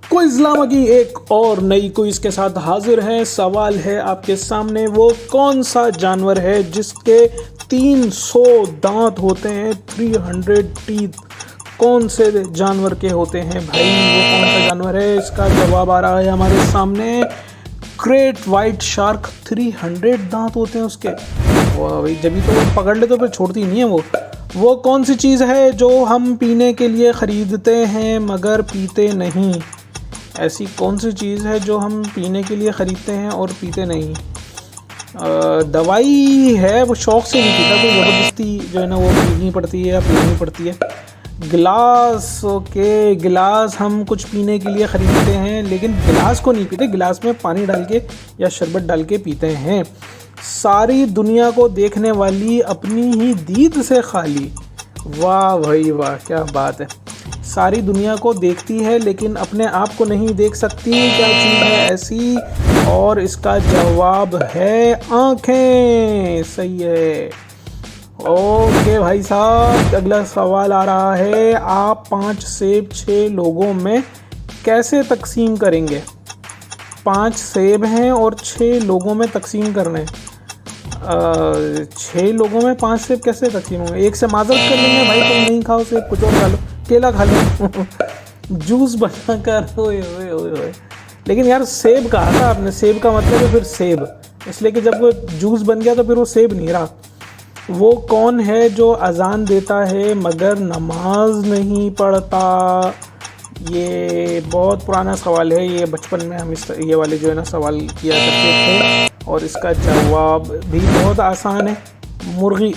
क्विज़लामा की एक और नई क्विज़ के साथ हाजिर है। सवाल है आपके सामने, वो कौन सा जानवर है जिसके 300 दांत होते हैं, 300 टीथ। कौन से जानवर के होते हैं भाई, वो कौन सा जानवर है? इसका जवाब आ रहा है हमारे सामने, ग्रेट वाइट शार्क। 300 दांत होते हैं उसके। वाह भाई, जब भी तो वो पकड़ ले तो फिर छोड़ती नहीं है वो कौन सी चीज़ है जो हम पीने के लिए ख़रीदते हैं मगर पीते नहीं? ऐसी कौन सी चीज़ है जो हम पीने के लिए ख़रीदते हैं और पीते नहीं? दवाई है, वो शौक़ से नहीं पीता, कोई ज़बरदस्ती जो है ना वो पीनी पड़ती है या पीनी पड़ती है। गिलास, ओके, गिलास हम कुछ पीने के लिए ख़रीदते हैं लेकिन गिलास को नहीं पीते, गिलास में पानी डाल के या शरबत डाल के पीते हैं। सारी दुनिया को देखने वाली अपनी ही दीद से खाली। वाह भाई वाह, क्या बात है। सारी दुनिया को देखती है लेकिन अपने आप को नहीं देख सकती। क्या चीज़ है ऐसी? और इसका जवाब है आँखें। सही है। ओके भाई साहब, अगला सवाल आ रहा है। आप 5 सेब 6 लोगों में कैसे तकसीम करेंगे? 5 सेब हैं और 6 लोगों में तकसीम करने। 6 लोगों में 5 सेब कैसे तकसीम होंगे? एक से माजरत कर लेंगे, भाई तुम नहीं खाओ सेब, कुछ और खा लो, केला खा लो। जूस बना कर। ओए ओए ओए ओए, लेकिन यार सेब कहा था आपने, सेब का मतलब है फिर सेब, इसलिए कि जब वो जूस बन गया तो फिर वो सेब नहीं रहा। वो कौन है जो अजान देता है मगर नमाज नहीं पढ़ता? ये बहुत पुराना सवाल है, ये बचपन में हम ये वाले जो है ना सवाल किया करते थे और इसका जवाब भी बहुत आसान है। मुर्गी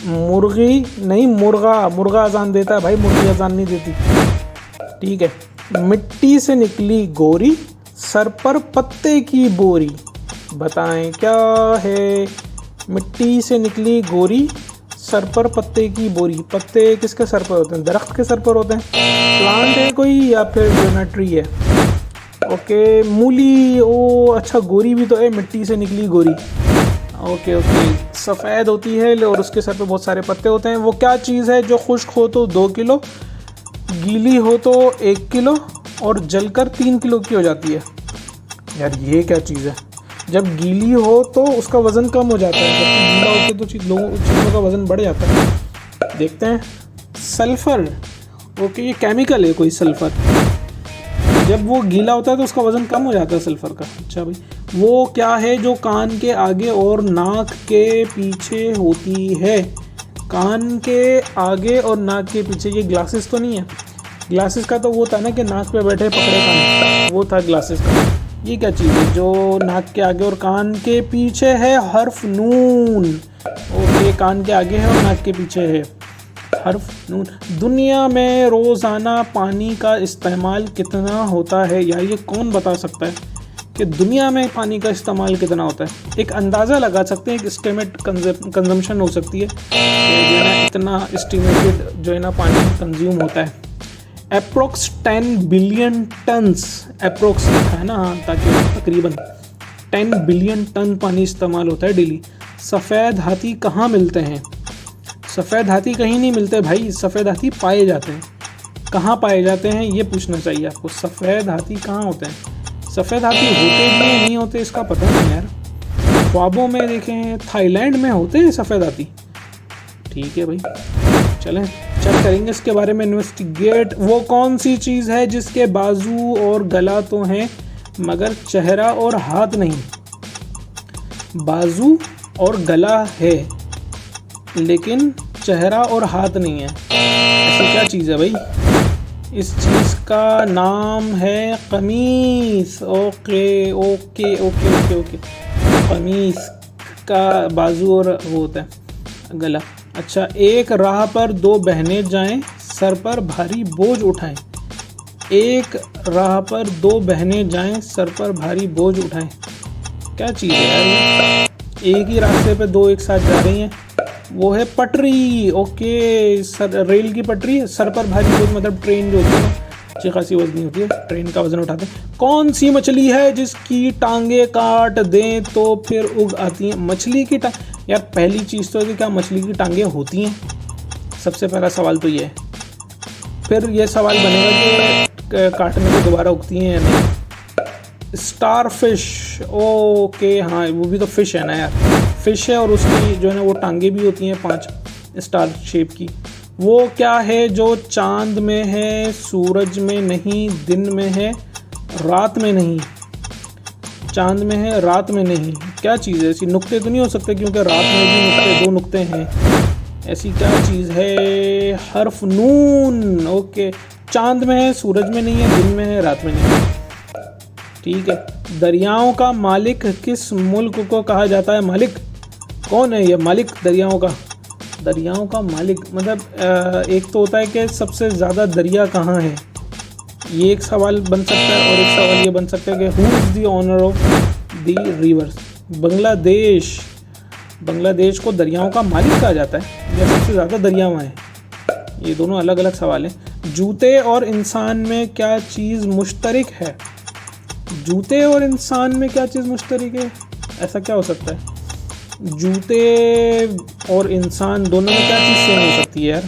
नहीं, मुर्गा अजान देता है भाई, मुर्गी अजान नहीं देती। ठीक है। मिट्टी से निकली गोरी, सर पर पत्ते की बोरी। बताएं क्या है? मिट्टी से निकली गोरी, सर पर पत्ते की बोरी। पत्ते किसके सर पर होते हैं? दरख्त के सर पर होते हैं। प्लांट है कोई या फिर जो ना ट्री है? ओके, मूली। ओ अच्छा, गोरी भी तो है, मिट्टी से निकली गोरी। ओके ओके, सफ़ेद होती है और उसके सर पे बहुत सारे पत्ते होते हैं। वो क्या चीज़ है जो खुश्क हो तो 2 किलो, गीली हो तो 1 किलो और जलकर 3 किलो की हो जाती है? यार ये क्या चीज़ है? जब गीली हो तो उसका वज़न कम हो जाता है, जबकि गीला होकर तो चीज़ों का वज़न बढ़ जाता है। देखते हैं। सल्फ़र। ओके, ये केमिकल है कोई, सल्फ़र। जब वो गीला होता है तो उसका वज़न कम हो जाता है सल्फ़र का। अच्छा भाई, वो क्या है जो कान के आगे और नाक के पीछे होती है? कान के आगे और नाक के पीछे। ये ग्लासेस तो नहीं है? ग्लासेस का तो वो था ना कि नाक पे बैठे पकड़े कान, वो था ग्लासेस का। ये क्या चीज़ है जो नाक के आगे और कान के पीछे है? हर्फ नून। ओके, कान के आगे है और नाक के पीछे है, हर्फ नून। दुनिया में रोज़ाना पानी का इस्तेमाल कितना होता है? यार ये कौन बता सकता है कि दुनिया में पानी का इस्तेमाल कितना होता है? एक अंदाज़ा लगा सकते हैं, एक एस्टिमेट कंजम्पशन हो सकती है कि जो है ना इतना एस्टिमेटेड जो है ना पानी कंज्यूम होता है। अप्रोक्स 10 बिलियन टन्स, अप्रोक्स लिखा है ना, हाँ, ताकि तकरीबन 10 बिलियन टन पानी इस्तेमाल होता है डेली। सफ़ेद हाथी कहाँ मिलते हैं? सफ़ेद हाथी कहीं नहीं मिलते भाई, सफ़ेद हाथी पाए जाते हैं। कहाँ पाए जाते हैं ये पूछना चाहिए आपको। सफ़ेद हाथी कहाँ होते हैं? सफ़ेद हाथी होते भी नहीं होते इसका पता नहीं यार। ख्वाबों में देखें, थाईलैंड में होते हैं सफ़ेद हाथी। ठीक है भाई, चलें चेक करेंगे इसके बारे में, इन्वेस्टिगेट। वो कौन सी चीज़ है जिसके बाजू और गला तो हैं मगर चेहरा और हाथ नहीं? बाजू और गला है लेकिन चेहरा और हाथ नहीं है। ऐसी क्या चीज़ है भाई? इस चीज़ का नाम है कमीज़। Okay okay okay okay okay, कमीज़ का बाजू और वो होता है गला। अच्छा, एक राह पर 2 बहनें जाएं, सर पर भारी बोझ उठाएं। एक राह पर 2 बहनें जाएं, सर पर भारी बोझ उठाएं। क्या चीज़ है यार? एक ही रास्ते पे 2 एक साथ जा रही हैं, वो है पटरी। ओके, रेल की पटरी। सर पर भारी बोझ मतलब ट्रेन जो होती है ना, अच्छी खासी वजनी होती है, ट्रेन का वजन उठाते हैं। कौन सी मछली है जिसकी टांगे काट दें तो फिर उग आती हैं? मछली की टांग। यार पहली चीज़ तो है कि क्या मछली की टांगें होती हैं? सबसे पहला सवाल तो ये है। फिर ये सवाल बनेगा कि काटने को दोबारा उगती हैं या नहीं। स्टारफिश, ओके हाँ वो भी तो फिश है ना यार, फिश है और उसकी जो है ना वो टांगे भी होती हैं 5 स्टार शेप की। वो क्या है जो चांद में है, सूरज में नहीं, दिन में है, रात में नहीं। चांद में है, रात में नहीं, क्या चीज़ है ऐसी? नुक्ते तो नहीं हो सकते क्योंकि रात में भी नुक्ते, 2 नुक्ते हैं। ऐसी क्या चीज़ है? हर्फ नून, ओके। चांद में है, सूरज में नहीं है, दिन में है, रात में नहीं है। ठीक है। दरियाओं का मालिक किस मुल्क को कहा जाता है? मालिक कौन है ये मालिक दरियाओं का? दरियाओं का मालिक मतलब एक तो होता है कि सबसे ज़्यादा दरिया कहाँ है, ये एक सवाल बन सकता है, और एक सवाल ये बन सकता है कि who is the honour of the rivers? Bangladesh, Bangladesh को दरियाओं का मालिक कहा जाता है या सबसे ज़्यादा दरियाएं हैं? ये दोनों अलग अलग सवाल हैं। जूते और इंसान में क्या चीज़ मुश्तरक है? जूते और इंसान में क्या चीज़ मुश्तरक है? ऐसा क्या हो सकता है? जूते और इंसान दोनों में क्या चीज़ सेम हो सकती है यार?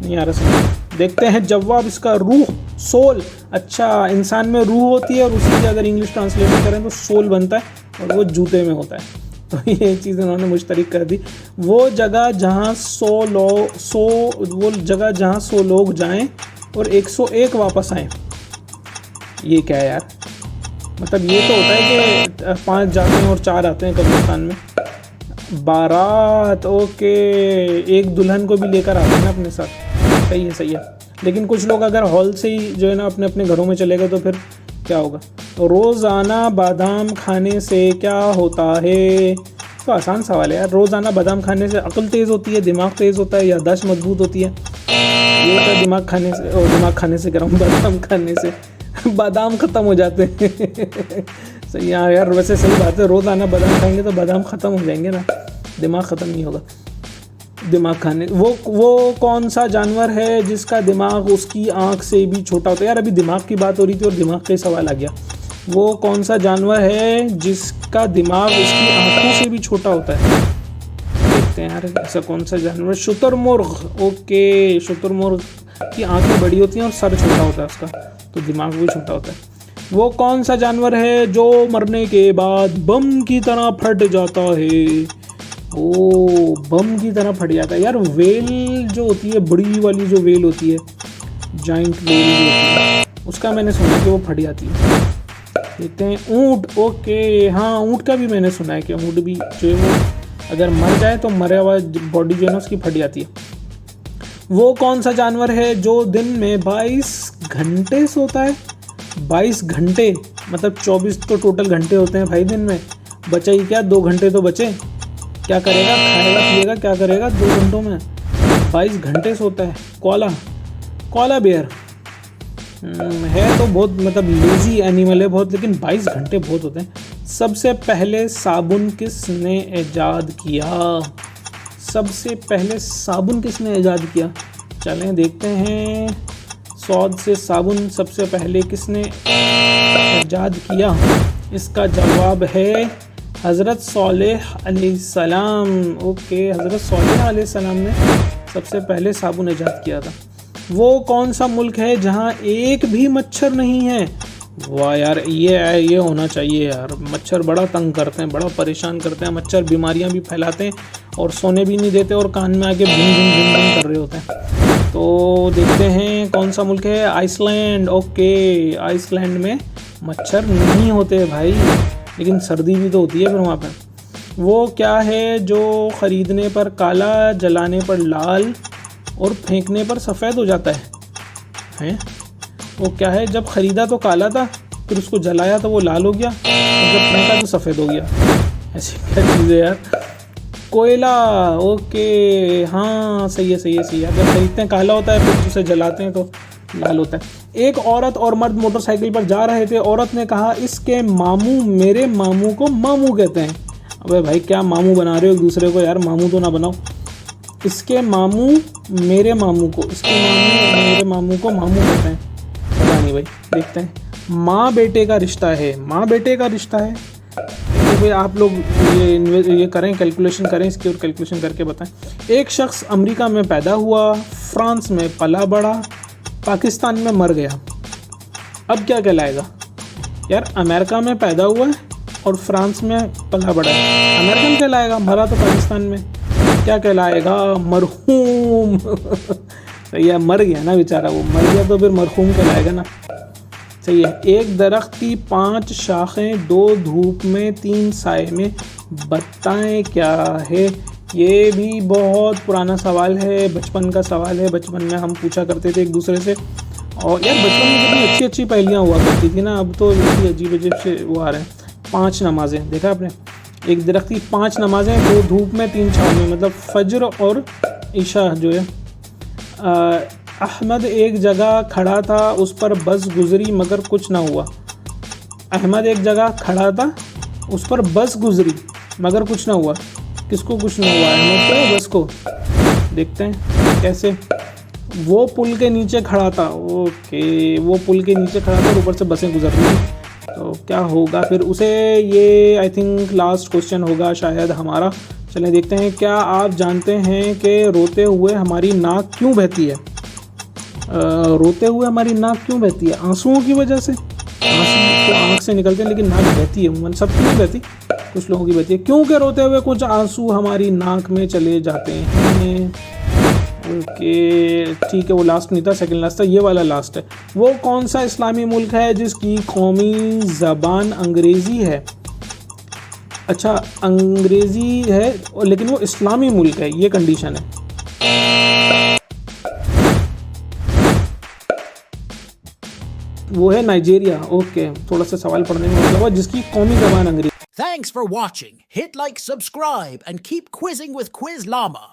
नहीं आ रहा समझ। देखते हैं जवाब इसका। रूह, सोल। अच्छा, इंसान में रूह होती है और उसी की अगर इंग्लिश ट्रांसलेशन करें तो सोल बनता है और वो जूते में होता है। तो ये चीज़ उन्होंने मुश्तरक कर दी। वो जगह जहाँ 100 लोग जाएं और 101 वापस आएँ, ये क्या है यार? मतलब ये तो होता है कि 5 जाते हैं और 4 आते हैं कब्रिस्तान में। बारात, ओके, एक दुल्हन को भी लेकर आते हैं ना अपने साथ। सही है, सही है। लेकिन कुछ लोग अगर हॉल से ही जो है ना अपने अपने घरों में चले गए तो फिर क्या होगा? तो रोज़ाना बादाम खाने से क्या होता है? तो आसान सवाल है यार। रोज़ाना बादाम खाने से अक्ल तेज़ होती है, दिमाग तेज़ होता है, याददाश्त मजबूत होती है। ये होता है दिमाग खाने से, और दिमाग खाने से कह बादाम खाने से बादाम ख़त्म हो जाते हैं। सही है यार, वैसे सही बात है। रोज़ाना बादाम खाएंगे तो बादाम ख़त्म हो जाएंगे ना, दिमाग ख़त्म नहीं होगा। दिमाग खाने, वो कौन सा जानवर है जिसका दिमाग उसकी आँख से भी छोटा होता है? यार अभी दिमाग की बात हो रही थी और दिमाग का ही सवाल आ गया। वो कौन सा जानवर है जिसका दिमाग उसकी आँखों से भी छोटा होता है? देखते हैं यार ऐसा कौन सा जानवर। शुतुरमुर्ग, ओके। शुतुरमुर्ग की आँखें बड़ी होती हैं और सर छोटा होता है उसका, तो दिमाग भी छोटा होता है। वो कौन सा जानवर है जो मरने के बाद बम की तरह फट जाता है? ओ, बम की तरह फट जाता है यार। वेल जो होती है, बड़ी वाली जो वेल होती है, जाइंट वेल जो होती है, उसका मैंने सुना कि वो फट जाती है। देखते हैं। ऊँट, ओके हाँ, ऊँट का भी मैंने सुना है कि ऊँट भी जो है अगर मर जाए तो मरे हुआ बॉडी जो है ना उसकी फट जाती है। वो कौन सा जानवर है जो दिन में 22 घंटे सोता है? 22 घंटे मतलब 24 तो टोटल घंटे होते हैं भाई दिन में। बचा ही क्या, 2 घंटे तो बचे। क्या करेगा? खाएगा पिएगा, क्या करेगा 2 घंटों में? 22 घंटे सोता है। कोला बेयर है तो बहुत मतलब लेजी एनिमल है बहुत, लेकिन 22 घंटे बहुत होते हैं। सबसे पहले साबुन किसने ईजाद किया? सबसे पहले साबुन किसने ईजाद किया? चलें देखते हैं। सौद से साबुन सबसे पहले किसने ईजाद किया? इसका जवाब है हज़रत सॉलेह अलैहिस्सलाम। ओके, हज़रत सॉलेह अलैहिस्सलाम ने सबसे पहले साबुन ईजाद किया था। वो कौन सा मुल्क है जहाँ एक भी मच्छर नहीं है? वाह यार, ये होना चाहिए यार। मच्छर बड़ा तंग करते हैं, बड़ा परेशान करते हैं। मच्छर बीमारियां भी फैलाते हैं और सोने भी नहीं देते और कान में आके भिन भिन भिन भिन कर रहे होते हैं। तो देखते हैं कौन सा मुल्क है। Iceland, okay. आइसलैंड में मच्छर नहीं होते भाई, लेकिन सर्दी भी तो होती है फिर वहाँ पर। वो क्या है जो ख़रीदने पर काला, जलाने पर लाल और फेंकने पर सफ़ेद हो जाता है? वो क्या है? जब ख़रीदा तो काला था, फिर उसको जलाया तो वो लाल हो गया, और जब फेंका तो सफ़ेद हो गया। ऐसी क्या चीज़ है यार? कोयला, ओके हाँ सही है। जब खरीदते हैं काला होता है, फिर उसे जलाते हैं तो लाल होता है। एक औरत और मर्द मोटरसाइकिल पर जा रहे थे। औरत ने कहा, इसके मामू मेरे मामू को मामू कहते हैं। अबे भाई क्या मामू बना रहे हो एक दूसरे को यार, मामू तो ना बनाओ। इसके मामू मेरे मामू को, इसके मामू मेरे मामू को मामू कहते हैं। पता नहीं भाई, देखते हैं। माँ बेटे का रिश्ता है। माँ बेटे का रिश्ता है तो भाई आप लोग ये करें, कैलकुलेशन करें इसकी और कैलकुलेशन करके बताएं। एक शख्स अमेरिका में पैदा हुआ, फ्रांस में पला बड़ा, पाकिस्तान में मर गया, अब क्या कहलाएगा? यार अमेरिका में पैदा हुआ है और फ्रांस में पला बड़ा है, अमेरिकन कहलाएगा, मरा तो पाकिस्तान में, क्या कहलाएगा, मरहूम। सही है, मर गया ना बेचारा, वो मर गया तो फिर मरहूम कहलाएगा ना। सही है। एक दरख्त की 5 शाखें, 2 धूप में 3 साए में, बताएं क्या है। ये भी बहुत पुराना सवाल है, बचपन का सवाल है, बचपन में हम पूछा करते थे एक दूसरे से। और यार बचपन में कितनी अच्छी अच्छी पहेलियाँ हुआ करती थी ना, अब तो इतनी अजीब अजीब से वो आ रहे हैं। 5 नमाजें, देखा आपने, एक दरख्त की 5 नमाजें, 2 धूप में 3 छाँव में, मतलब फज्र और ईशा जो है। अहमद एक जगह खड़ा था, उस पर बस गुजरी मगर कुछ ना हुआ। अहमद एक जगह खड़ा था, उस पर बस गुजरी मगर कुछ ना हुआ। किसको कुछ ना हुआ, अहमद को या बस को? देखते हैं कैसे। वो पुल के नीचे खड़ा था, ओके, वो पुल के नीचे खड़ा था और ऊपर से बसें गुजर रही थी, तो क्या होगा फिर उसे। ये आई थिंक लास्ट क्वेश्चन होगा शायद हमारा। चलें देखते हैं। क्या आप जानते हैं कि रोते हुए हमारी नाक क्यों बहती है? रोते हुए हमारी नाक क्यों बहती है? आंसुओं की वजह से। आंसू तो आँख से निकलते हैं लेकिन नाक बहती है, उमूमन सबकी नहीं बहती, कुछ लोगों की बहती है। क्योंकि रोते हुए कुछ आंसू हमारी नाक में चले जाते हैं। ओके ठीक है, वो लास्ट नहीं था, सेकंड लास्ट था, ये वाला लास्ट है। वो कौन सा इस्लामी मुल्क है जिसकी कौमी ज़बान अंग्रेज़ी है? अच्छा, अंग्रेज़ी है लेकिन वो इस्लामी मुल्क है, ये कंडीशन है। वो है नाइजीरिया। ओके, थोड़ा सा सवाल पढ़ने में मतलब हुआ, जिसकी कौमी ज़बान अंग्रेज़ी। Thanks for watching. Hit like, subscribe, and keep quizzing with Quiz Llama.